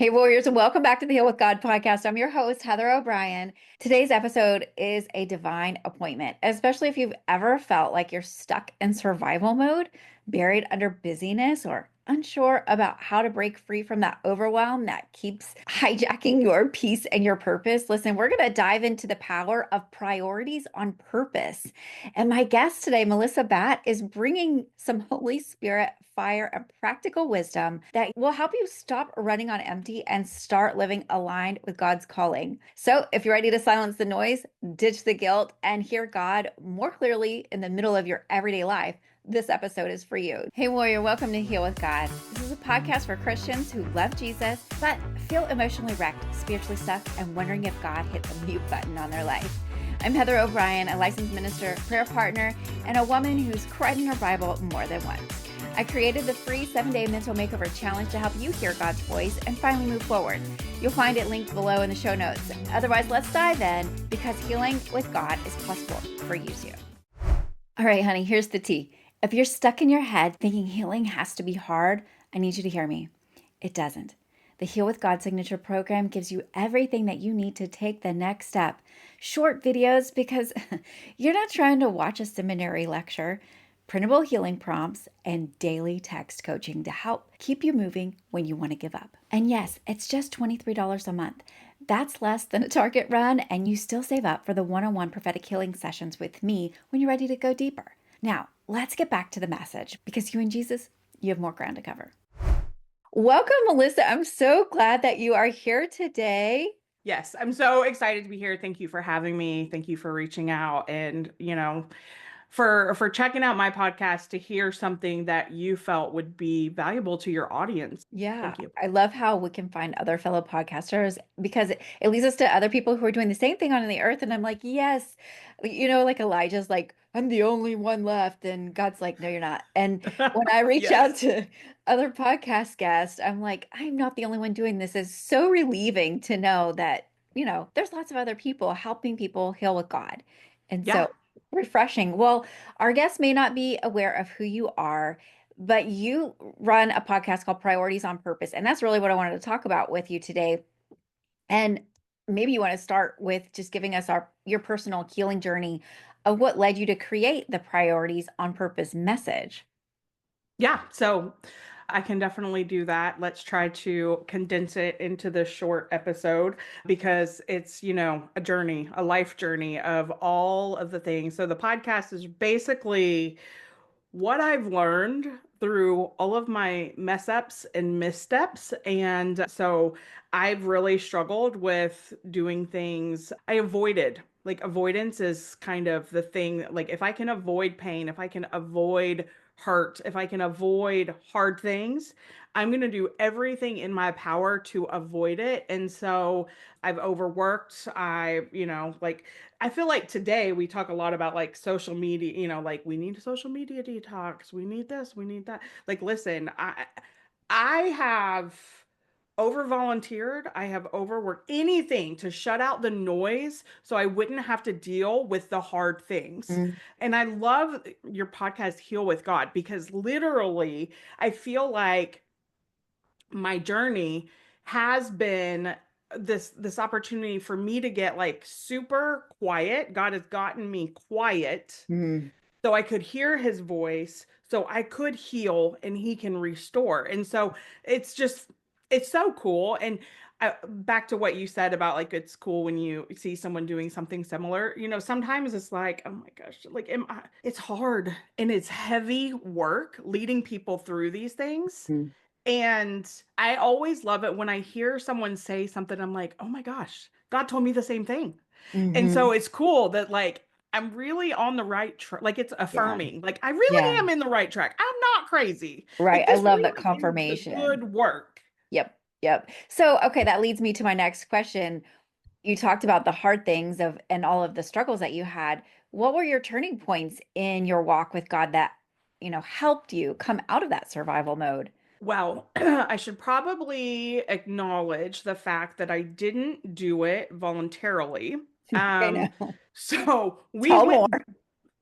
Hey, warriors, and welcome back to the Heal with God podcast. I'm your host, Heather O'Brien. Today's episode is a divine appointment, especially if you've ever felt like you're stuck in survival mode, buried under busyness, or unsure about how to break free from that overwhelm that keeps hijacking your peace and your purpose. Listen, we're going to dive into the power of priorities on purpose. And my guest today, Melissa Batt, is bringing some Holy Spirit fire and practical wisdom that will help you stop running on empty and start living aligned with God's calling. So, if you're ready to silence the noise, ditch the guilt, and hear God more clearly in the middle of your everyday life, this episode is for you. Hey, warrior, welcome to Heal with God. This is a podcast for Christians who love Jesus but feel emotionally wrecked, spiritually stuck, and wondering if God hit the mute button on their life. I'm Heather O'Brien, a licensed minister, prayer partner, and a woman who's cried in her Bible more than once. I created the free 7-day mental makeover challenge to help you hear God's voice and finally move forward. You'll find it linked below in the show notes. Otherwise, let's dive in because healing with God is possible for you too. All right, honey, here's the tea. If you're stuck in your head thinking healing has to be hard, I need you to hear me. It doesn't. The Heal with God signature program gives you everything that you need to take the next step. Short videos because you're not trying to watch a seminary lecture, printable healing prompts, and daily text coaching to help keep you moving when you want to give up. And yes, it's just $23 a month. That's less than a Target run, and you still save up for the one-on-one prophetic healing sessions with me when you're ready to go deeper. Now, let's get back to the message because you and Jesus, you have more ground to cover. Welcome, Melissa. I'm so glad that you are here today. Yes, I'm so excited to be here. Thank you for having me. Thank you for reaching out and, for checking out my podcast to hear something that you felt would be valuable to your audience. Yeah, Thank you. I love how we can find other fellow podcasters because it leads us to other people who are doing the same thing on the earth. And I'm like, yes, like Elijah's like, I'm the only one left. And God's like, no, you're not. And when I reach out Yes. to other podcast guests, I'm like, I'm not the only one doing this. It's so relieving to know that, there's lots of other people helping people heal with God. And Yeah. so refreshing. Well, our guests may not be aware of who you are, but you run a podcast called Priorities on Purpose. And that's really what I wanted to talk about with you today. And maybe you want to start with just giving us your personal healing journey of what led you to create the Priorities on Purpose message. Yeah. So I can definitely do that. Let's try to condense it into this short episode because it's, a journey, a life journey of all of the things. So the podcast is basically what I've learned through all of my mess ups and missteps. And so I've really struggled with doing things I avoided. Like avoidance is kind of the thing. Like if I can avoid pain, if I can avoid hurt, if I can avoid hard things, I'm going to do everything in my power to avoid it. And so I've overworked. I feel like today we talk a lot about like social media, like we need a social media detox. We need this, we need that. Like, listen, I have over volunteered. I have overworked anything to shut out the noise so I wouldn't have to deal with the hard things. Mm. And I love your podcast, Heal with God, because literally I feel like my journey has been this opportunity for me to get like super quiet. God has gotten me quiet Mm. so I could hear his voice, so I could heal and he can restore. And so it's just it's so cool. And back to what you said about like it's cool when you see someone doing something similar. Sometimes it's like, oh my gosh, like it's hard and it's heavy work leading people through these things. Mm. And I always love it when I hear someone say something, I'm like, oh my gosh, God told me the same thing. And Hmm. so it's cool that like I'm really on the right track. Like it's Yeah. affirming. Like I really Yeah. am in the right track. I'm not crazy. Right. Like I this love that really is the confirmation. good work. Yep. Yep. So, okay, that leads me to my next question. You talked about the hard things of and all of the struggles that you had. What were your turning points in your walk with God that, helped you come out of that survival mode? Well, I should probably acknowledge the fact that I didn't do it voluntarily. I Um, know. so we Tell more. went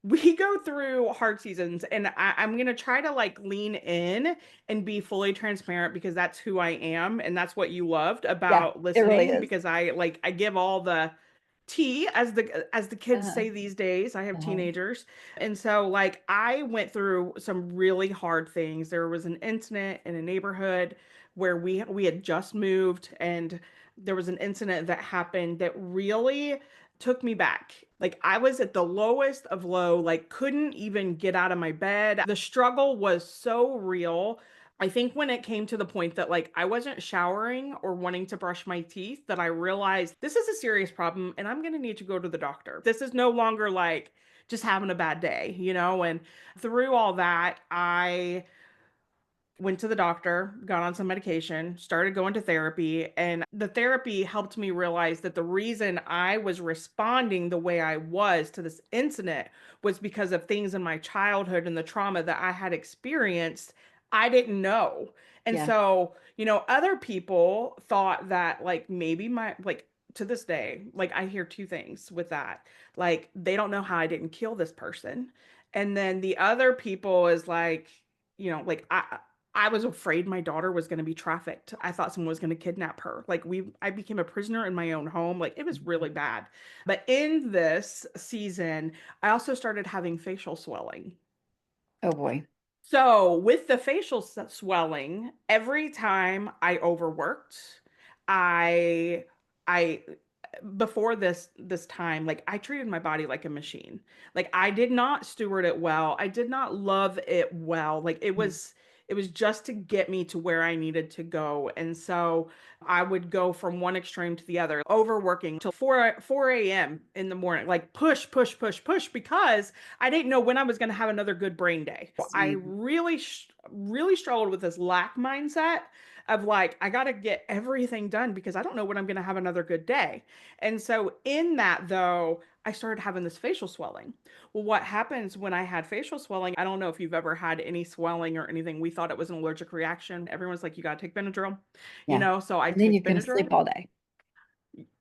we go through hard seasons, and I'm going to try to like lean in and be fully transparent because that's who I am. And that's what you loved Yeah, about it really listening, is. because I give all the tea, as the kids Uh-huh. say these days. I have Uh-huh. teenagers. And so like I went through some really hard things. There was an incident in a neighborhood where we had just moved, and there was an incident that happened that really took me back. Like I was at the lowest of low, like couldn't even get out of my bed. The struggle was so real. I think when it came to the point that like I wasn't showering or wanting to brush my teeth, that I realized this is a serious problem and I'm going to need to go to the doctor. This is no longer like just having a bad day, you know? And through all that, I went to the doctor, got on some medication, started going to therapy, and the therapy helped me realize that the reason I was responding the way I was to this incident was because of things in my childhood and the trauma that I had experienced. I didn't know. And Yeah. so, other people thought that like maybe like to this day, like I hear two things with that. Like they don't know how I didn't kill this person. And then the other people is like, like I was afraid my daughter was going to be trafficked. I thought someone was going to kidnap her. Like I became a prisoner in my own home. Like it was really bad. But in this season, I also started having facial swelling. Oh boy. So with the facial swelling, every time I overworked, I I before this time, like I treated my body like a machine. Like I did not steward it well. I did not love it well. Like it was just to get me to where I needed to go. And so I would go from one extreme to the other, overworking till 4 a.m. in the morning, like push, push, push, push, because I didn't know when I was going to have another good brain day. I Same. really struggled with this lack mindset of like, I got to get everything done because I don't know when I'm going to have another good day. And so, in that, though, I started having this facial swelling. Well, what happens when I had facial swelling? I don't know if you've ever had any swelling or anything. We thought it was an allergic reaction. Everyone's like, you got to take Benadryl, Yeah. so I And then you take can sleep Benadryl all day.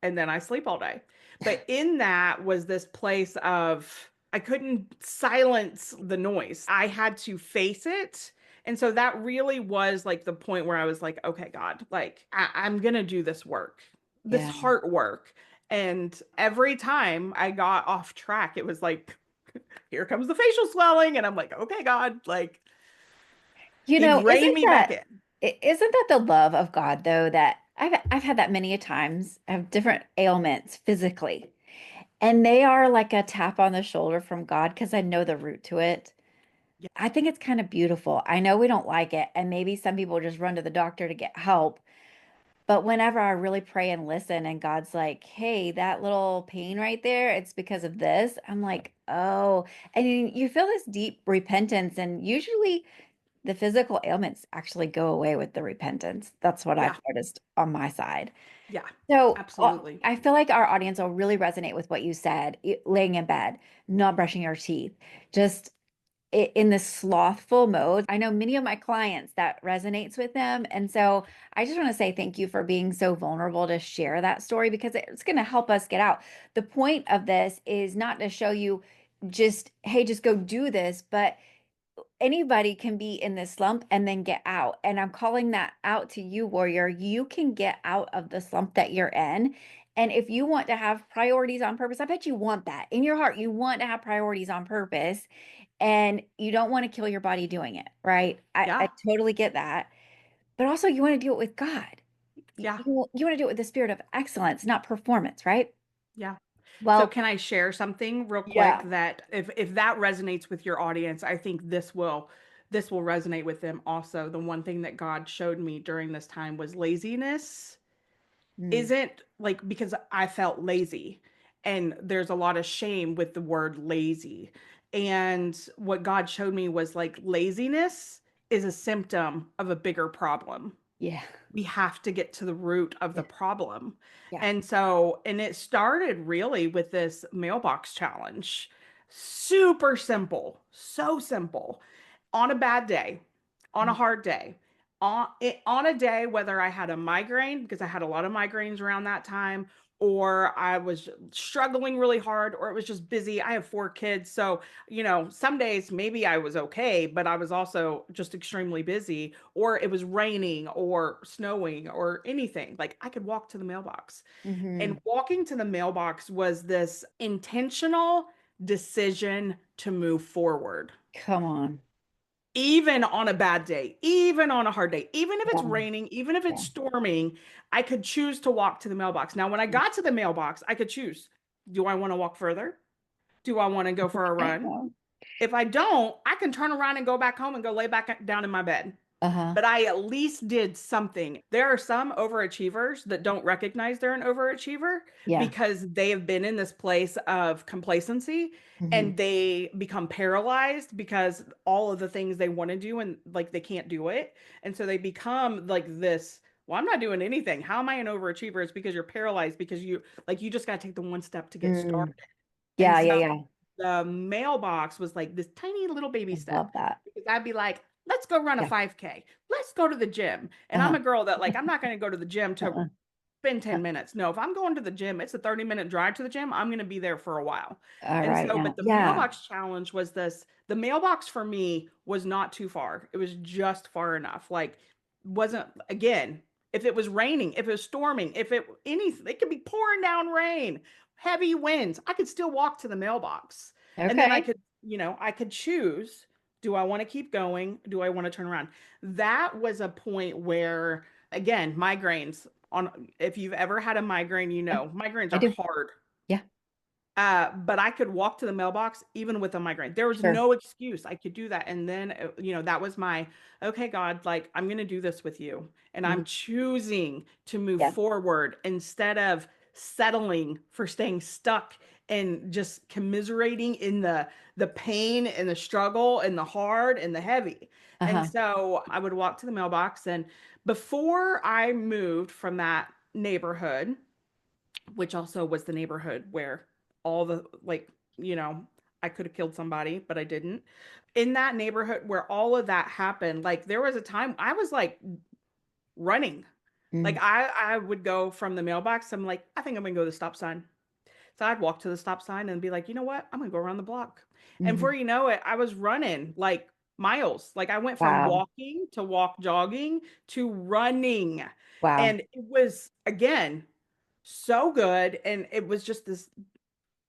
and then I sleep all day. But in that was this place of I couldn't silence the noise. I had to face it. And so that really was like the point where I was like, okay, God, like I'm going to do this work, this Yeah. heart work. And every time I got off track, it was like, here comes the facial swelling. And I'm like, okay, God, like rein me back in. Isn't that the love of God though that I've had that many a times. I have different ailments physically. And they are like a tap on the shoulder from God because I know the root to it. Yeah. I think it's kind of beautiful. I know we don't like it, and maybe some people just run to the doctor to get help. But whenever I really pray and listen, and God's like, hey, that little pain right there, it's because of this. I'm like, oh, and you feel this deep repentance. And usually the physical ailments actually go away with the repentance. That's what I've Yeah. noticed on my side. Yeah. So Absolutely. I feel like our audience will really resonate with what you said, laying in bed, not brushing your teeth, just in this slothful mode. I know many of my clients that resonates with them. And so I just want to say thank you for being so vulnerable to share that story because it's going to help us get out. The point of this is not to show you just, hey, just go do this, but anybody can be in this slump and then get out. And I'm calling that out to you, warrior. You can get out of the slump that you're in. And if you want to have priorities on purpose, I bet you want that in your heart. You want to have priorities on purpose and you don't want to kill your body doing it, right? I Yeah. totally get that. But also, you want to do it with God. Yeah. You want to do it with the spirit of excellence, not performance, right? Yeah. So Well, can I share something real quick yeah. that if that resonates with your audience, I think this will resonate with them also. The one thing that God showed me during this time was laziness Mm, isn't like because I felt lazy, and there's a lot of shame with the word lazy. And what God showed me was like laziness is a symptom of a bigger problem. yeah. We have to get to the root of the Yeah. problem. Yeah. And it started really with this mailbox challenge. Super simple, so simple. On a bad day, on a Mm, hard day, on a day, whether I had a migraine, because I had a lot of migraines around that time, or I was struggling really hard, or it was just busy. I have 4 kids. So, some days maybe I was okay, but I was also just extremely busy, or it was raining or snowing or anything. Like I could walk to the mailbox. Hmm. And walking to the mailbox was this intentional decision to move forward. Come on. Even on a bad day, even on a hard day, even if it's Yeah. raining, even if it's Yeah. storming, I could choose to walk to the mailbox. Now, when I got to the mailbox, I could choose. Do I want to walk further? Do I want to go for a run? If I don't, I can turn around and go back home and go lay back down in my bed. Uh-huh. But I at least did something. There are some overachievers that don't recognize they're an overachiever Yeah. because they have been in this place of complacency Hmm. and they become paralyzed because all of the things they want to do and like they can't do it. And so they become like this, well, I'm not doing anything. How am I an overachiever? It's because you're paralyzed because you just got to take the one step to get started. Mm. And Yeah, so yeah, yeah. the mailbox was like this tiny little baby I step love that. because I'd be like, let's go run a Yeah. 5K. Let's go to the gym. And I'm Uh-huh. a girl that like I'm not going to go to the gym to Uh-uh. spend 10 minutes. No, if I'm going to the gym, it's a 30-minute drive to the gym. I'm going to be there for a while. All And right so, now. but the Yeah. mailbox challenge was this, the mailbox for me was not too far. It was just far enough. Like wasn't again, if it was raining, if it was storming, if it could be pouring down rain, heavy winds, I could still walk to the mailbox. And then Okay. I could choose, do I want to keep going? Do I want to turn around? That was a point where again, migraines on if you've ever had a migraine, Yeah, migraines I are do. hard. Yeah. But I could walk to the mailbox even with a migraine. There was Sure. no excuse. I could do that. And then, that was my, okay, God, like, I'm going to do this with you. And Mhm. I'm choosing to move Yeah. forward instead of settling for staying stuck and just commiserating in the pain and the struggle and the hard and the heavy. And Uh-huh. so I would walk to the mailbox. And before I moved from that neighborhood, which also was the neighborhood where all the like, you know, I could have killed somebody, but I didn't. In that neighborhood where all of that happened, like there was a time I was like running. Like Mm. I would go from the mailbox. I'm like, I think I'm gonna go to the stop sign. So I'd walk to the stop sign and be like, you know what? I'm gonna go around the block. And before Mhm. you know it, I was running like miles. Like I went from Wow. walking to walk jogging to running. Wow. And it was again so good. And it was just this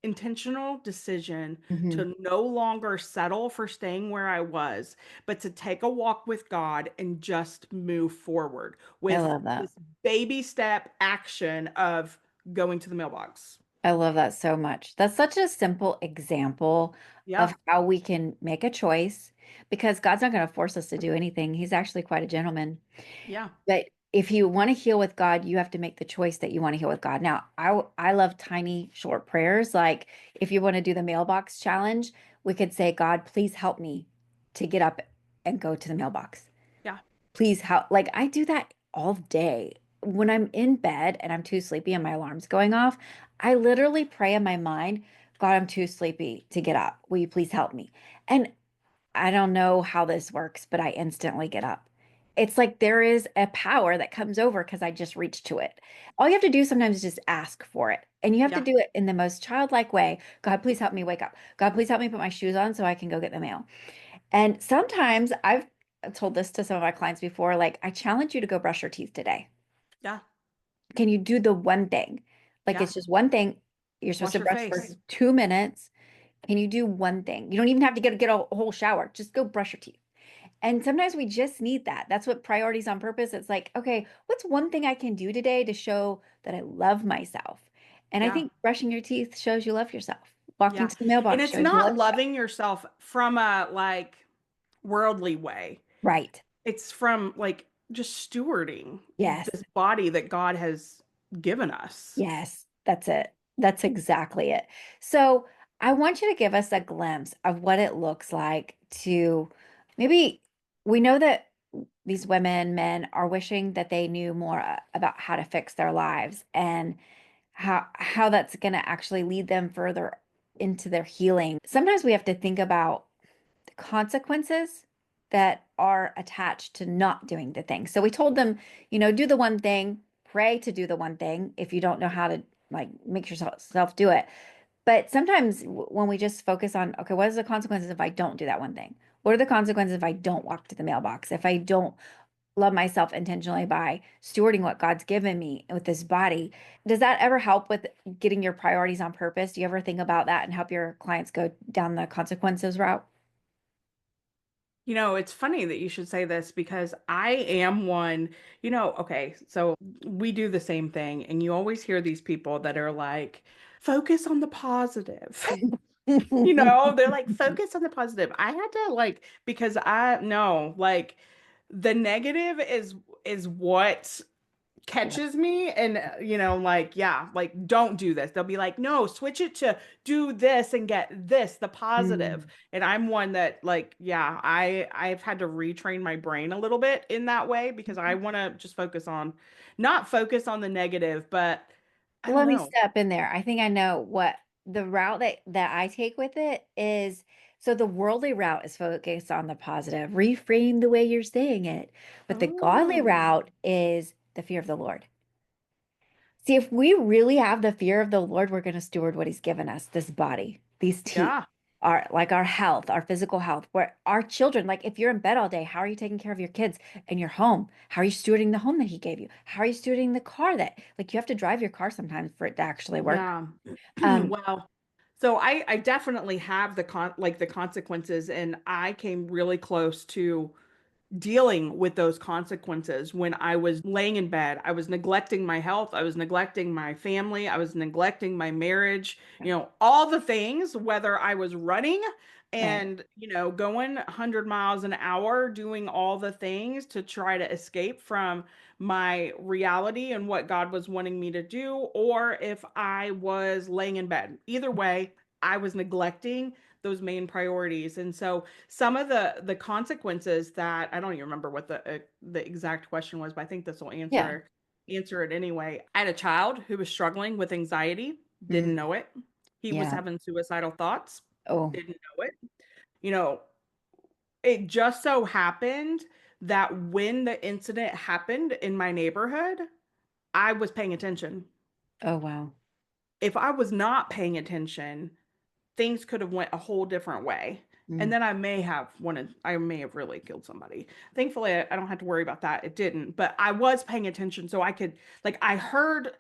intentional decision Hmm. to no longer settle for staying where I was, but to take a walk with God and just move forward I with love that. this baby step action of going to the mailbox. I love that so much. That's such a simple example of Yeah. how we can make a choice because God's not going to force us to do anything. He's actually quite a gentleman. Yeah. But if you want to heal with God, you have to make the choice that you want to heal with God. Now, I love tiny short prayers. Like if you want to do the mailbox challenge, we could say, God, please help me to get up and go to the mailbox. Yeah. Please help. Like I do that all day. When I'm in bed and I'm too sleepy and my alarm's going off, I literally pray in my mind, God, I'm too sleepy to get up. Will you please help me? And I don't know how this works, but I instantly get up. It's like there is a power that comes over because I just reach to it. All you have to do sometimes is just ask for it. And you have to Yeah. do it in the most childlike way. God, please help me wake up. God, please help me put my shoes on so I can go get the mail. And sometimes I've told this to some of my clients before, like, I challenge you to go brush your teeth today. Yeah. Can you do the one thing? Like, Yeah. it's just one thing. You're supposed Wash to your brush for face. 2 minutes. Can you do one thing? You don't even have to get a whole shower. Just go brush your teeth. And sometimes we just need that. That's what priorities on purpose. It's like, okay, what's one thing I can do today to show that I love myself? And I Yeah. think brushing your teeth shows you love yourself. Walking Yeah. to the And mailbox it's shows you not love yourself. loving yourself from a like worldly way. Right. It's from like just stewarding this Yes. body that God has given us. Yes, that's it. That's exactly it. So I want you to give us a glimpse of what it looks like to maybe we know that these women, men are wishing that they knew more about how to fix their lives and how that's going to actually lead them further into their healing. Sometimes we have to think about the consequences that are attached to not doing the thing. So we told them, do the one thing, pray to do the one thing if you don't know how to like make yourself do it. But sometimes when we just focus on, okay, what is the consequences if I don't do that one thing? What are the consequences if I don't walk to the mailbox? If I don't love myself intentionally by stewarding what God's given me with this body? Does that ever help with getting your priorities on purpose? Do you ever think about that and help your clients go down the consequences route? It's funny that you should say this because I am one, okay, so we do the same thing, and you always hear these people that are like, focus on the positive. They're like, focus on the positive. I had to like, because I know, like, the negative is what Yeah. catches me and like yeah, like don't do this. They'll be like, no, switch it to do this and get this, the positive. Mm. And I'm one that like yeah, I've had to retrain my brain a little bit in that way because I want to just not focus on the negative, but I Well, don't let me know. step in there. I think I know what the route that I take with it is. So the worldly route is focused on the positive, reframe the way you're saying it. But the godly Oh, route is the fear of the Lord. See, if we really have the fear of the Lord, we're going to steward what he's given us, this body, these teeth, yeah. our health, our physical health, where our children, like if you're in bed all day, how are you taking care of your kids and your home? How are you stewarding the home that he gave you? How are you stewarding the car that, like you have to drive your car sometimes for it to actually work? Yeah. Um, Well, so I definitely have the consequences, and I came really close to dealing with those consequences when I was laying in bed. I was neglecting my health, I was neglecting my family, I was neglecting my marriage, all the things, whether I was running right. and, going 100 miles an hour, doing all the things to try to escape from my reality and what God was wanting me to do, or if I was laying in bed. Either way, I was neglecting those main priorities. And so some of the consequences that I don't even remember what the exact question was, but I think this will Yeah. answer it anyway. I had a child who was struggling with anxiety, didn't Mm, know it. He was yeah. having suicidal thoughts, Oh, didn't know it. You know, it just so happened that when the incident happened in my neighborhood, I was paying attention. oh, wow. If I was not paying attention, things could have went a whole different way. And Mm, then I may have really killed somebody. Thankfully, I don't have to worry about that. It didn't, but I was paying attention so I could, like, I heard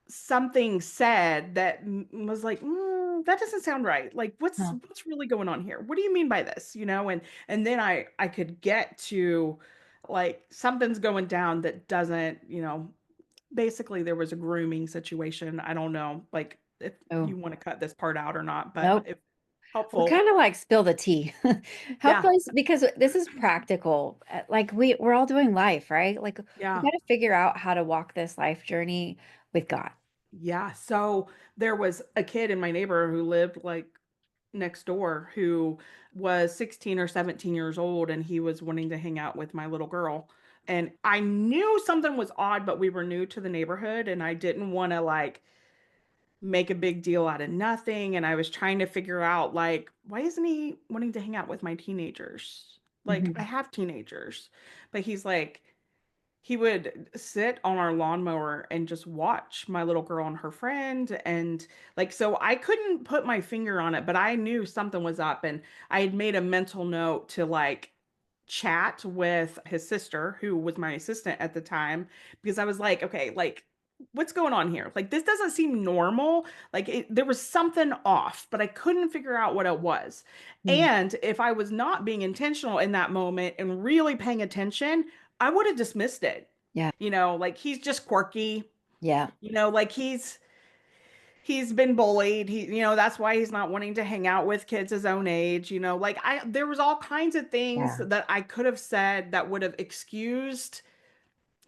something said that was like, that doesn't sound right. Like, huh. what's really going on here? What do you mean by this? And then I could get to like something's going down that doesn't, basically there was a grooming situation. I don't know, like if Oh, you want to cut this part out or not, but nope. if We're helpful. kind of like spill the tea. Help Yeah. us because this is practical. Like we're all doing life, right? Like we Yeah. got to figure out how to walk this life journey with God. Yeah. So there was a kid in my neighbor who lived like next door who was 16 or 17 years old, and he was wanting to hang out with my little girl. And I knew something was odd, but we were new to the neighborhood and I didn't want to like make a big deal out of nothing. And I was trying to figure out, like, why isn't he wanting to hang out with my teenagers? Like, I Mhm. have teenagers. But he's like, he would sit on our lawnmower and just watch my little girl and her friend. And like, so I couldn't put my finger on it, but I knew something was up. And I had made a mental note to like chat with his sister, who was my assistant at the time, because I was like, okay, like, what's going on here? Like, this doesn't seem normal. Like, there was something off, but I couldn't figure out what it was. Mm. And if I was not being intentional in that moment and really paying attention, I would have dismissed it. Yeah. Like he's just quirky, Yeah. like he's been bullied. That's why he's not wanting to hang out with kids his own age. Like there was all kinds of things Yeah. that I could have said that would have excused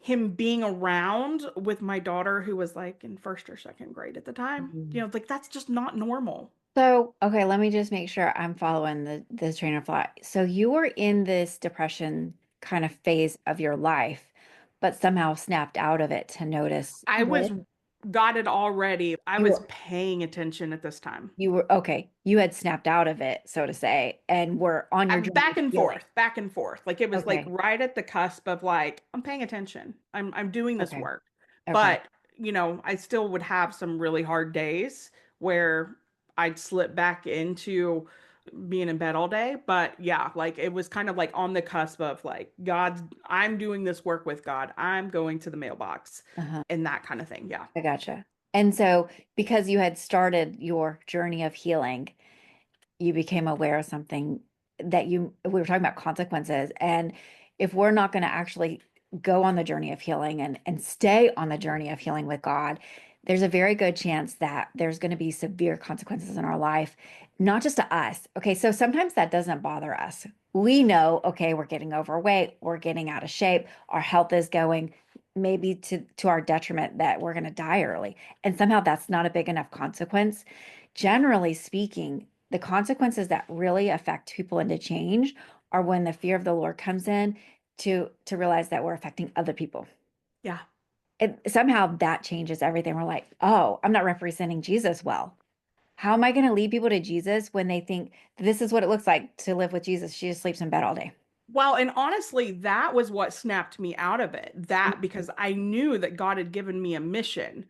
him being around with my daughter who was like in first or second grade at the time. Mhm. Like that's just not normal. So, okay, let me just make sure I'm following the train of thought. So you were in this depression kind of phase of your life, but somehow snapped out of it to notice I was good. God had already, I You was were paying attention at this time. you were okay. You had snapped out of it, so to say, and were on your I'm journey back of and healing. forth, back and forth. Like it was like Okay. right at the cusp of like, I'm paying attention. I'm doing this Okay. work. Okay. But, I still would have some really hard days where I'd slip back into being in bed all day. But yeah, like it was kind of like on the cusp of like, God, I'm doing this work with God. I'm going to the mailbox Uh-huh. and that kind of thing. Yeah. I gotcha. And so, because you had started your journey of healing, you became aware of something that we were talking about consequences. And if we're not going to actually go on the journey of healing and stay on the journey of healing with God, there's a very good chance that there's going to be severe consequences in our life, not just to us. Okay, so sometimes that doesn't bother us. We know, okay, we're getting overweight, we're getting out of shape, our health is going maybe to our detriment that we're going to die early. And somehow that's not a big enough consequence. Generally speaking, the consequences that really affect people into change are when the fear of the Lord comes in to realize that we're affecting other people. Yeah. And somehow that changes everything. We're like, oh, I'm not representing Jesus well. How am I going to lead people to Jesus when they think this is what it looks like to live with Jesus? She just sleeps in bed all day. Well, and honestly, that was what snapped me out of it. That Mhm. because I knew that God had given me a mission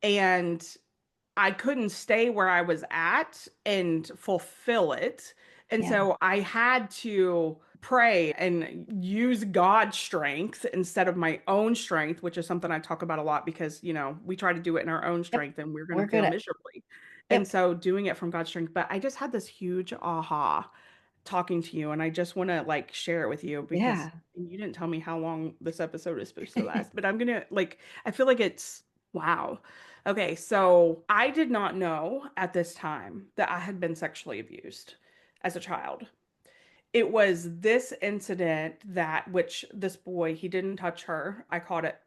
and I couldn't stay where I was at and fulfill it. And Yeah. so I had to pray and use God's strength instead of my own strength, which is something I talk about a lot because, we try to do it in our own Yep. strength and we're going We're to good fail at, miserably. And yep. so doing it from God's strength. But I just had this huge aha talking to you and I just want to like share it with you because Yeah. you didn't tell me how long this episode is supposed to last, but I'm gonna like I feel like it's wow. Okay, so I did not know at this time that I had been sexually abused as a child. It was this incident that which this boy, he didn't touch her. I caught it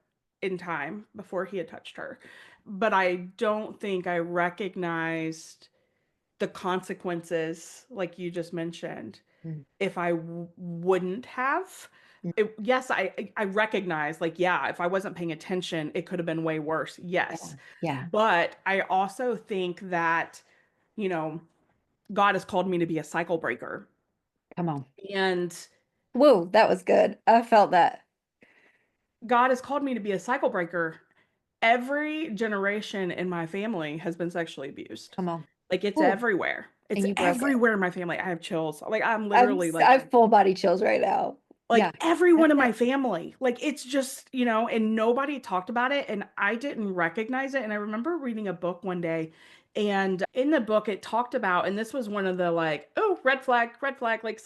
in time before he had touched her. But I don't think I recognized the consequences like you just mentioned Mm, if I wouldn't have. mm, Yes, I recognize like yeah, if I wasn't paying attention, it could have been way worse. yeah. Yes. Yeah. But I also think that, you know, God has called me to be a cycle breaker. Come on. And Whoa, that was good. I felt that. God has called me to be a cycle breaker. Every generation in my family has been sexually abused. Come on. Like it's Whoa. everywhere. It's And you broke it. everywhere in my family. I have chills. Like I'm literally I like have full body chills right now. Yeah. like everyone That's in my it. family. Like it's just, and nobody talked about it and I didn't recognize it. And I remember reading a book one day and in the book it talked about, and this was one of the like, oh, red flag, like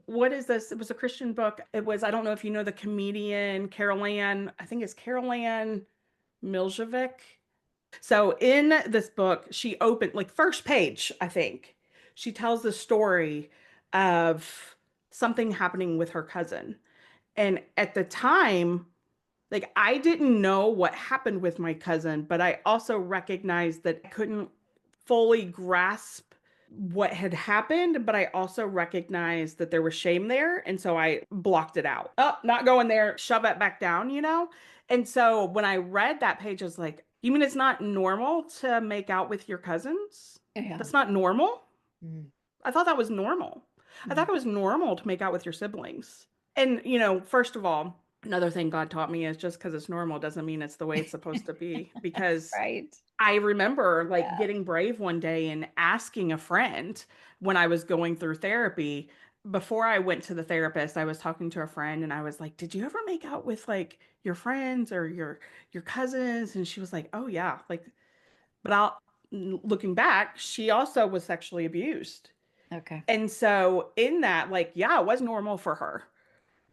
what is this? It was a Christian book. It was, I don't know if you know the comedian Carol Ann, I think it's Carol Ann Miljevic. So in this book, she opened like first page, I think. She tells the story of something happening with her cousin. And at the time, like I didn't know what happened with my cousin, but I also recognized that I couldn't fully grasp what had happened, but I also recognized that there was shame there. And so I blocked it out. Oh, not going there, shove it back down. And so when I read that page, I was like, you mean it's not normal to make out with your cousins? Yeah. That's not normal? Mm, I thought that was normal. I thought mm. it was normal to make out with your siblings. And, first of all, another thing God taught me is just because it's normal doesn't mean it's the way it's supposed to be. Because Right. I remember like Yeah. getting brave one day and asking a friend when I was going through therapy. Before I went to the therapist, I was talking to a friend and I was like, "Did you ever make out with like your friends or your cousins?" And she was like, "Oh yeah." Like, but I'll looking back, she also was sexually abused. Okay. And so in that, like, yeah, it was normal for her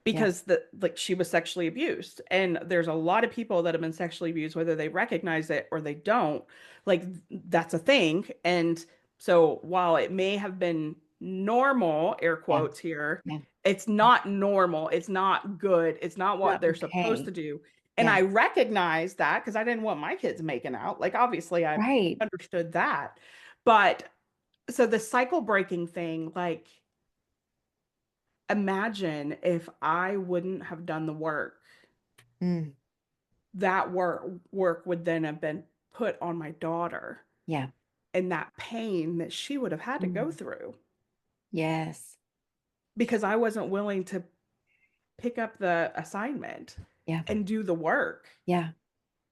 Yeah. because like she was sexually abused. And there's a lot of people that have been sexually abused, whether they recognize it or they don't. Like that's a thing. And so while it may have been normal, air Yeah. quotes here, Yeah. it's not normal. It's not good. It's not what Not they're supposed okay. to do. And Yeah. I recognize that because I didn't want my kids making out. Like obviously I Right. understood that. But so the cycle breaking thing, like imagine if I wouldn't have done the work, Mm, that work would then have been put on my daughter Yeah. and that pain that she would have had to go Mm. through Yes. because I wasn't willing to pick up the assignment Yeah. and do the work. Yeah.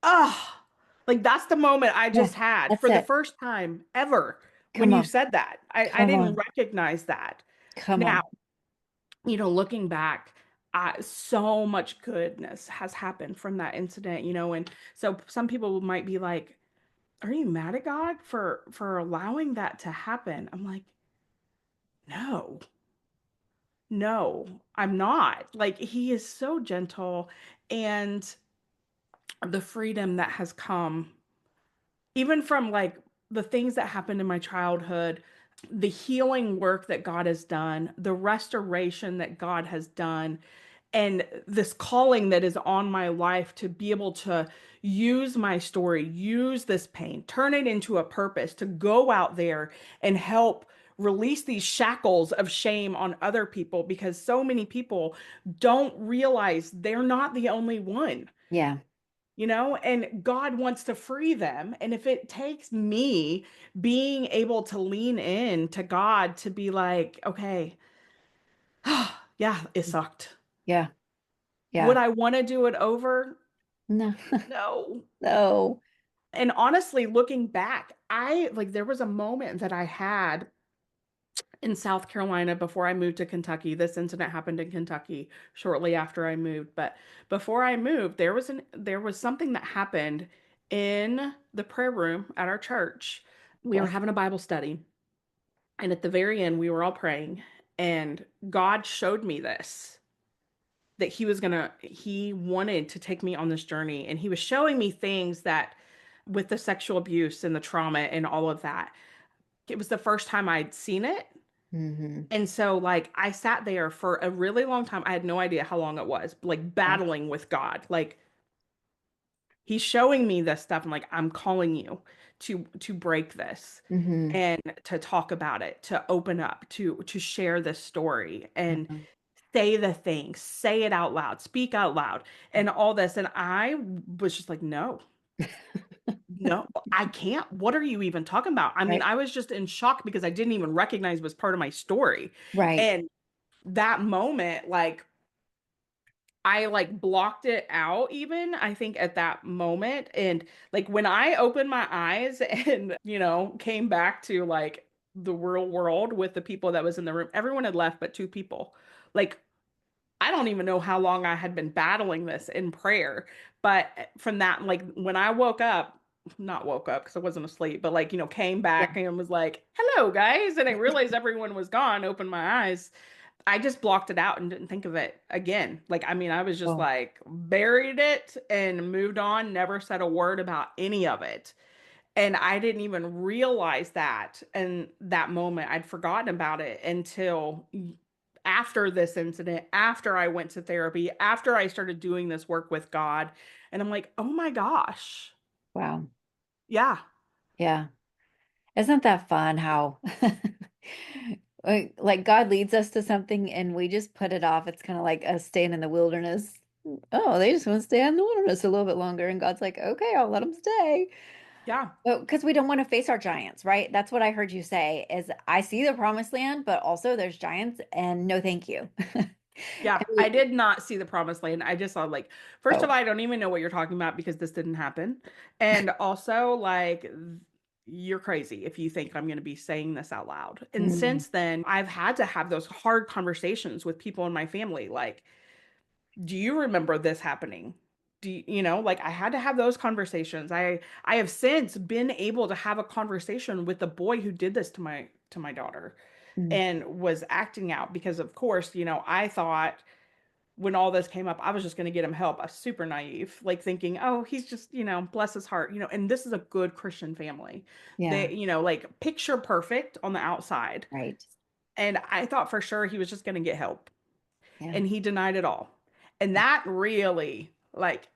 Ah, like that's the moment I Yeah. just had That's for the it. first time ever when Come you on. said that. I Come didn't on. recognize that. Come Now, on. looking back, so much goodness has happened from that incident, and so some people might be like, "Are you mad at God for allowing that to happen?" I'm like, "No, no, I'm not." Like he is so gentle, and the freedom that has come even from like the things that happened in my childhood, the healing work that God has done, the restoration that God has done, and this calling that is on my life to be able to use my story, use this pain, turn it into a purpose to go out there and help release these shackles of shame on other people because so many people don't realize they're not the only one, Yeah. and God wants to free them. And if it takes me being able to lean in to God to be like, okay, yeah, it sucked. Yeah. Would Yeah. I want to do it over? No. No. No. And honestly, looking back, I like there was a moment that I had in South Carolina before I moved to Kentucky. This incident happened in Kentucky shortly after I moved, but before I moved, there was something that happened in the prayer room at our church. We were Boy. having a Bible study, and at the very end we were all praying, and God showed me this that he wanted to take me on this journey, and he was showing me things that with the sexual abuse and the trauma and all of that. It was the first time I'd seen it. Hmm. And so, like, I sat there for a really long time. I had no idea how long it was, like, Yeah. battling with God. Like, he's showing me this stuff. I'm like, I'm calling you to break this Hmm. and to talk about it, to open up, to share this story and Yeah. say the thing, say it out loud, speak out loud, and all this. And I was just like, no, no, I can't. What are you even talking about? I mean, Right. I was just in shock because I didn't even recognize it was part of my story. Right. And that moment, like I like blocked it out even, I think at that moment. And like when I opened my eyes and, came back to like the real world with the people that was in the room, everyone had left but two people. Like I don't even know how long I had been battling this in prayer. But from that, like when I woke up, not woke up because I wasn't asleep, but like, came Yeah. back and was like, hello, guys. And I realized everyone was gone, opened my eyes. I just blocked it out and didn't think of it again. Like, I mean, I was just Oh, like buried it and moved on, never said a word about any of it. And I didn't even realize that in that moment. I'd forgotten about it until after this incident, after I went to therapy, after I started doing this work with God. And I'm like, oh my gosh. wow. Yeah. Yeah. Isn't that fun how like God leads us to something and we just put it off. It's kind of like us staying in the wilderness. Oh, they just want to stay in the wilderness a little bit longer. And God's like, okay, I'll let them stay. Yeah. But because we don't want to face our giants, right? That's what I heard you say is I see the promised land, but also there's giants and no thank you. Yeah, And I did not see the promised land. I just saw like, first of oh, all, I don't even know what you're talking about because this didn't happen. And also, like, you're crazy if you think I'm going to be saying this out loud. And mm, since then, I've had to have those hard conversations with people in my family. Like, do you remember this happening? Like I had to have those conversations. I have since been able to have a conversation with the boy who did this to my daughter mm, and was acting out because of course, I thought when all this came up, I was just going to get him help. I was super naive, like thinking, oh, he's just, bless his heart, and this is a good Christian family. yeah, They, like picture perfect on the outside. right. And I thought for sure he was just going to get help. Yeah, And he denied it all. And that really, like,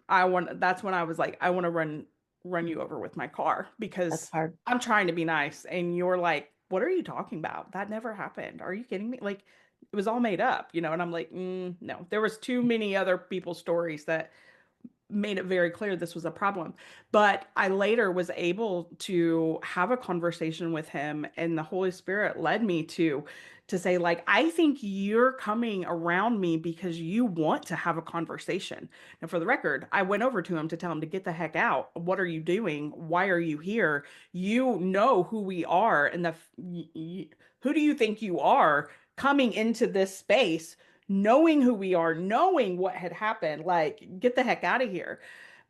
that's when I was like, I want to run you over with my car that's because hard. I'm trying to be nice. And you're like, what are you talking about? That never happened. Are you kidding me? Like, it was all made up, and I'm like, no, there was too many other people's stories that made it very clear this was a problem. But I later was able to have a conversation with him, and the Holy Spirit led me to say, like, I think you're coming around me because you want to have a conversation. And for the record, I went over to him to tell him to get the heck out. What are you doing? Why are you here? You know who we are, and who do you think you are coming into this space, knowing who we are, knowing what had happened? Like, get the heck out of here.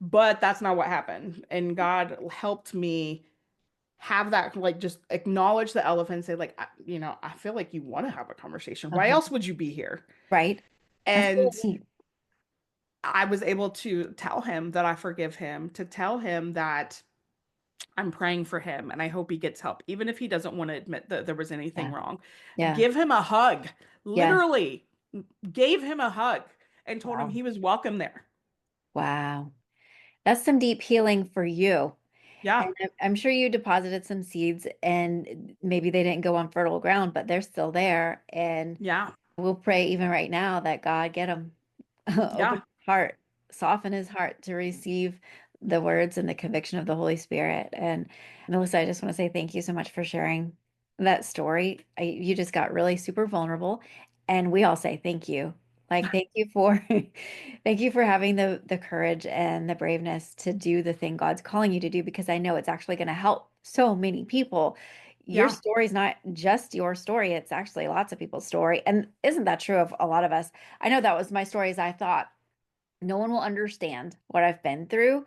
But that's not what happened. And God helped me have that, like, just acknowledge the elephant, say, like, I feel like you want to have a conversation. Why Uh-huh. else would you be here? Right. That's really And neat. I was able to tell him that I forgive him, to tell him that I'm praying for him and I hope he gets help, even if he doesn't want to admit that there was anything Yeah. wrong. Yeah. Give him a hug, Yeah. literally gave him a hug and told him Wow. he was welcome there. Wow. That's some deep healing for you. Yeah, And I'm sure you deposited some seeds and maybe they didn't go on fertile ground, but they're still there. And yeah, we'll pray even right now that God get him open yeah, his heart, soften his heart to receive the words and the conviction of the Holy Spirit. And Melissa, I just want to say thank you so much for sharing that story. You just got really super vulnerable, and we all say thank you. Like thank you for thank you for having the courage and the braveness to do the thing God's calling you to do, because I know it's actually going to help so many people. Your yeah, story is not just your story, it's actually lots of people's story. And isn't that true of a lot of us? I know that was my story, as I thought no one will understand what I've been through.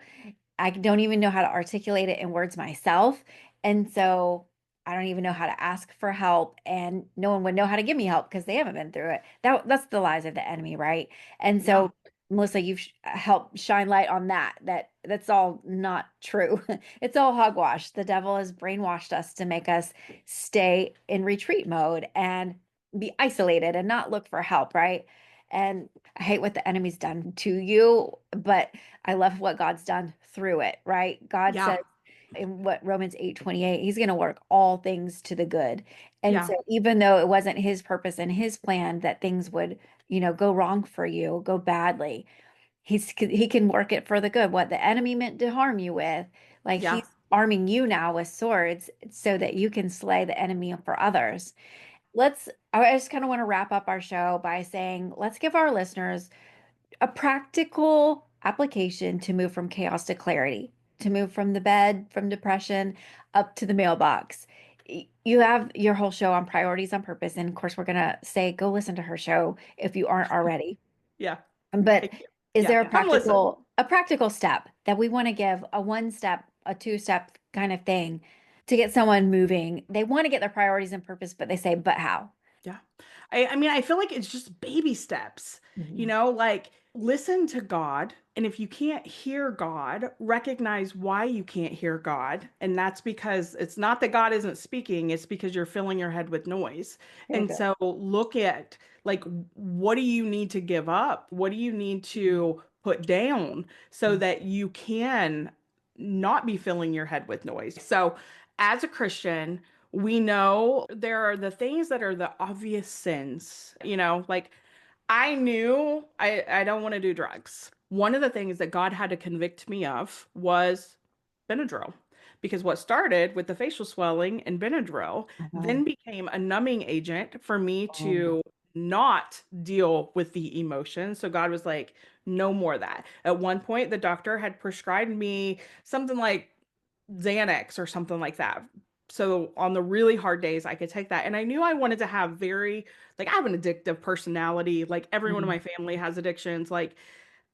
I don't even know how to articulate it in words myself. And so I don't even know how to ask for help, and no one would know how to give me help because they haven't been through it. That's the lies of the enemy, right? And yeah, so Melissa, you've helped shine light on that's all not true. It's all hogwash. The devil has brainwashed us to make us stay in retreat mode and be isolated and not look for help, right? And I hate what the enemy's done to you, but I love what God's done through it, right? God yeah, says in what Romans 8:28, he's going to work all things to the good. And yeah, so even though it wasn't his purpose and his plan that things would, go wrong for you, go badly, he can work it for the good. What the enemy meant to harm you with, like yeah, he's arming you now with swords so that you can slay the enemy for others. I just kind of want to wrap up our show by saying, let's give our listeners a practical application to move from chaos to clarity, to move from the bed, from depression up to the mailbox. You have your whole show on priorities on purpose. And of course, we're going to say go listen to her show if you aren't already. yeah. But Thank you. is Yeah, there come listen. a practical step that we want to give, a one step, a two-step kind of thing to get someone moving? They want to get their priorities and purpose, but they say, but how? Yeah. I mean, I feel like it's just baby steps, Mhm. like listen to God. And if you can't hear God, recognize why you can't hear God. And that's because it's not that God isn't speaking, it's because you're filling your head with noise. Very And good. so look at, like, what do you need to give up? What do you need to put down so Mhm. that you can not be filling your head with noise? So as a Christian, we know there are the things that are the obvious sins, like I knew I don't want to do drugs. One of the things that God had to convict me of was Benadryl. Because what started with the facial swelling and Benadryl Uh-huh. then became a numbing agent for me Oh, to not deal with the emotion. So God was like, no more of that. At one point, the doctor had prescribed me something like Xanax or something like that. So on the really hard days, I could take that. And I knew I wanted to have like, I have an addictive personality. Like, everyone in my mhm. family has addictions. Like,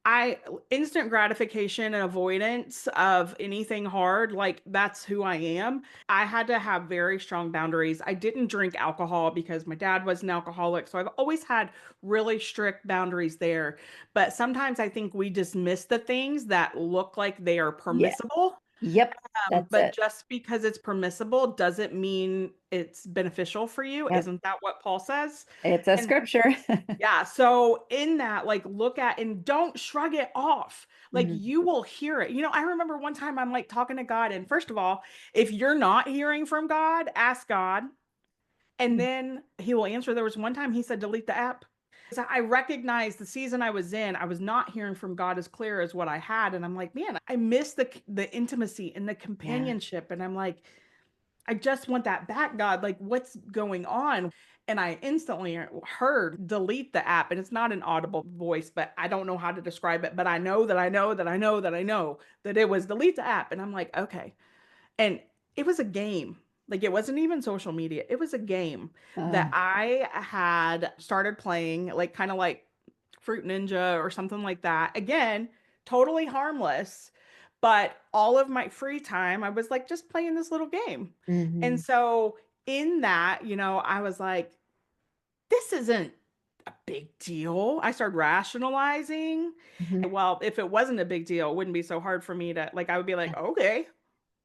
I, instant gratification and avoidance of anything hard, like, that's who I am. I had to have very strong boundaries. I didn't drink alcohol because my dad was an alcoholic. So I've always had really strict boundaries there. But sometimes I think we dismiss the things that look like they are Yeah. permissible, Yep. That's but it. just because it's permissible doesn't mean it's beneficial for you. Yep. Isn't that what Paul says? It's a And scripture. yeah, so in that, like, look at and don't shrug it off. Like, Mhm. you will hear it. I remember one time I'm like talking to God, and first of all, if you're not hearing from God, ask God, and then he will answer. There was one time he said, delete the app. I recognized the season I was in, I was not hearing from God as clear as what I had. And I'm like, man, I miss the intimacy and the Yeah. companionship. And I'm like, I just want that back, God. Like, what's going on? And I instantly heard delete the app. And it's not an audible voice, but I don't know how to describe it. But I know that I know that I know that I know that it was delete the app. And I'm like, okay. And it was a game. Like, it wasn't even social media. It was a game that Oh. I had started playing, like kind of like Fruit Ninja or something like that. Again, totally harmless. But all of my free time, I was like just playing this little game. And Hmm. so in that, I was like, this isn't a big deal. I started rationalizing. Hmm. Well, if it wasn't a big deal, it wouldn't be so hard for me to, like, I would be like, okay,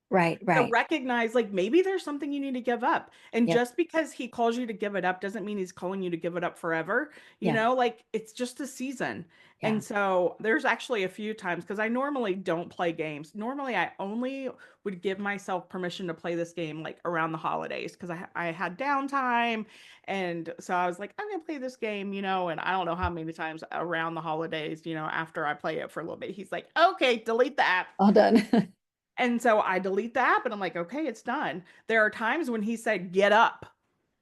Right, to right. recognize like maybe there's something you need to give up. And Yep. just because he calls you to give it up doesn't mean he's calling you to give it up forever. Yeah. Like it's just a season. Yeah. And so there's actually a few times because I normally don't play games. Normally I only would give myself permission to play this game like around the holidays because I had downtime. And so I was like, I'm gonna play this game, and I don't know how many times around the holidays, after I play it for a little bit, he's like, okay, delete the app. All done. And so I delete the app and I'm like, okay, it's done. There are times when he said, get up,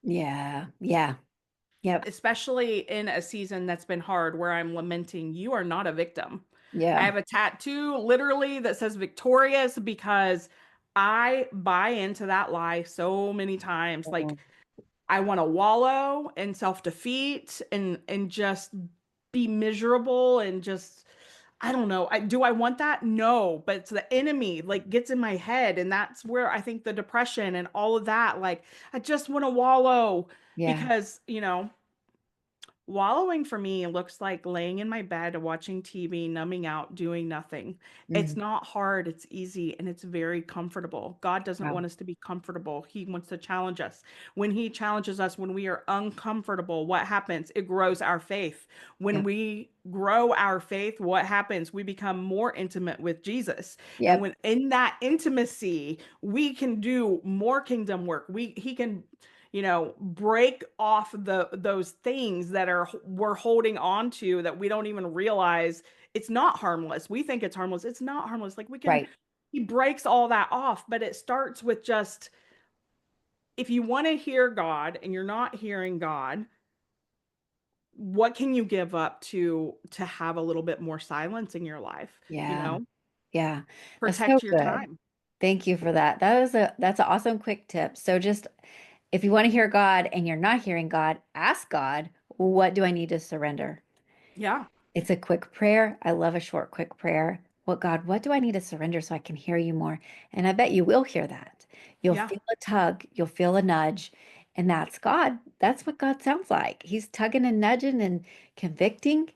Yeah. Yeah. Yep. especially in a season that's been hard where I'm lamenting, you are not a victim. I Yeah. have a tattoo literally that says victorious because I buy into that lie so many times. Like, Oh. I want to wallow in self-defeat and just be miserable and just I don't know. Do I want that? No, but it's the enemy like gets in my head and that's where I think the depression and all of that like I just want to wallow Yeah. because, wallowing for me looks like laying in my bed, watching TV, numbing out, doing nothing. It's Hmm. not hard, it's easy, and it's very comfortable. God doesn't Wow. want us to be comfortable. He wants to challenge us. When He challenges us, when we are uncomfortable, what happens? It grows our faith. When Yep. we grow our faith, what happens? We become more intimate with Jesus. And Yep. when in that intimacy, we can do more kingdom work. He can break off those things that are we're holding on to that we don't even realize it's not harmless. We think it's harmless. It's not harmless. Like we can Right. he breaks all that off, but it starts with just if you want to hear God and you're not hearing God, what can you give up to have a little bit more silence in your life? Yeah. Yeah. That's so Protect your good. time. Thank you for that. That's an awesome quick tip. So just if you want to hear God and you're not hearing God, ask God, what do I need to surrender? Yeah. It's a quick prayer. I love a short, quick prayer. What do I need to surrender so I can hear you more? And I bet you will hear that. You'll Yeah. feel a tug, you'll feel a nudge, and that's God. That's what God sounds like. He's tugging and nudging and convicting.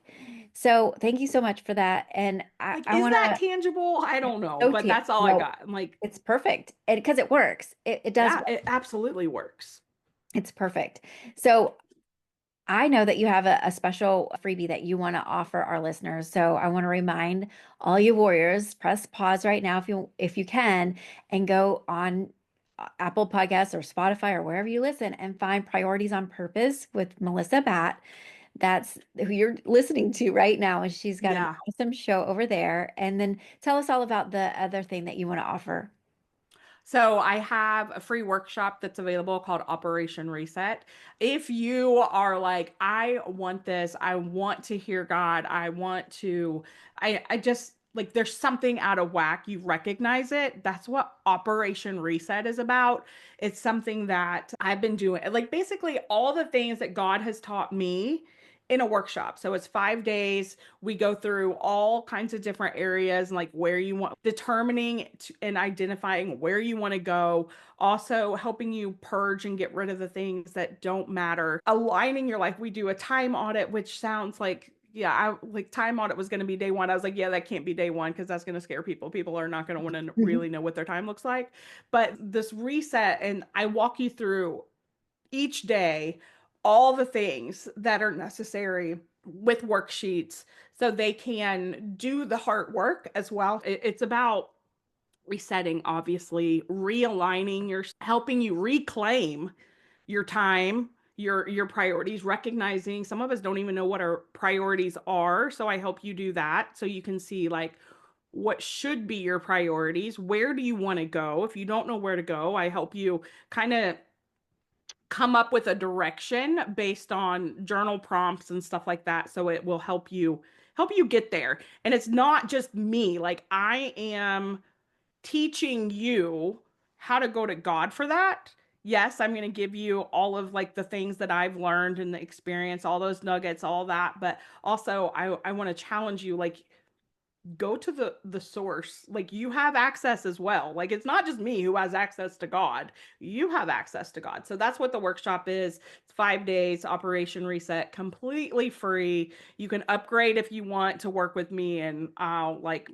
So thank you so much for that. And Like, I is want that to tangible? I don't know, so but that's all I no, got. I'm like, it's perfect. And because it works. It does yeah, work. it absolutely works. It's perfect. So I know that you have a special freebie that you want to offer our listeners. So I want to remind all you warriors, press pause right now if you can, and go on Apple Podcasts or Spotify or wherever you listen and find Priorities on Purpose with Melissa Batt. That's who you're listening to right now, and she's got an Yeah. awesome show over there. And then tell us all about the other thing that you want to offer. So I have a free workshop that's available called Operation Reset. If you are like, I want this, I want to hear God, I just like there's something out of whack, you recognize it. That's what Operation Reset is about. It's something that I've been doing, like basically all the things that God has taught me in a workshop. So it's 5 days. We go through all kinds of different areas, like where you want, determining and identifying where you want to go, also helping you purge and get rid of the things that don't matter, aligning your life. We do a time audit, which sounds like, yeah, I like time audit was going to be day one. I was like, yeah, that can't be day one because that's going to scare people. People are not going to want to really know what their time looks like. But this reset, and I walk you through each day all the things that are necessary with worksheets so they can do the hard work as well. It's about resetting, obviously, realigning your helping you reclaim your time, your priorities, recognizing some of us don't even know what our priorities are. So I help you do that so you can see like what should be your priorities. Where do you want to go? If you don't know where to go, I help you kind of come up with a direction based on journal prompts and stuff like that, so it will help you get there. And it's not just me, like I am teaching you how to go to God for that. Yes, I'm going to give you all of like the things that I've learned and the experience, all those nuggets, all that, but also I want to challenge you, like go to the source. Like you have access as well. Like it's not just me who has access to God. You have access to God. So that's what the workshop is. It's 5 days, Operation Reset, completely free. You can upgrade if you want to work with me, and I'll like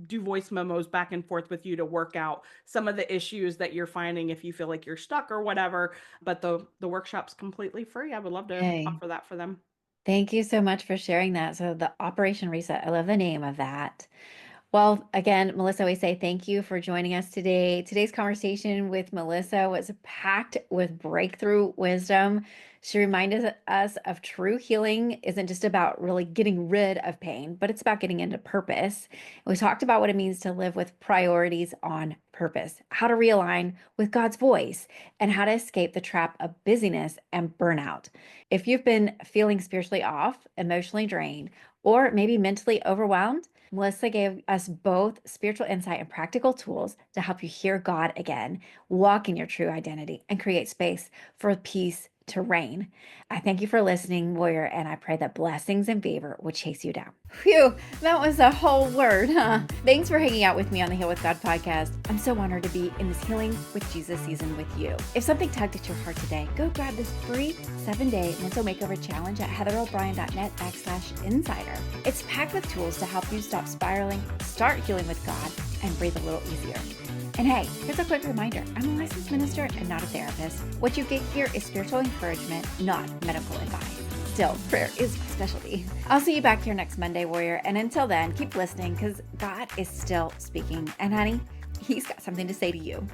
do voice memos back and forth with you to work out some of the issues that you're finding if you feel like you're stuck or whatever. But the workshop's completely free. I would love to Yay. offer that for them. Thank you so much for sharing that. So the Operation Reset, I love the name of that. Well, again, Melissa, we say thank you for joining us today. Today's conversation with Melissa was packed with breakthrough wisdom. She reminded us of true healing isn't just about really getting rid of pain, but it's about getting into purpose. And we talked about what it means to live with priorities on purpose, how to realign with God's voice, and how to escape the trap of busyness and burnout. If you've been feeling spiritually off, emotionally drained, or maybe mentally overwhelmed, Melissa gave us both spiritual insight and practical tools to help you hear God again, walk in your true identity, and create space for peace to reign. I thank you for listening, warrior, and I pray that blessings and favor will chase you down. Phew, that was a whole word, huh? Thanks for hanging out with me on the Heal with God podcast. I'm so honored to be in this Healing with Jesus season with you. If something tugged at your heart today, go grab this free 7-day mental makeover challenge at heatherobrien.net/insider. It's packed with tools to help you stop spiraling, start healing with God, and breathe a little easier. And hey, here's a quick reminder. I'm a licensed minister and not a therapist. What you get here is spiritual encouragement, not medical advice. Still, prayer is my specialty. I'll see you back here next Monday, warrior. And until then, keep listening because God is still speaking. And honey, he's got something to say to you.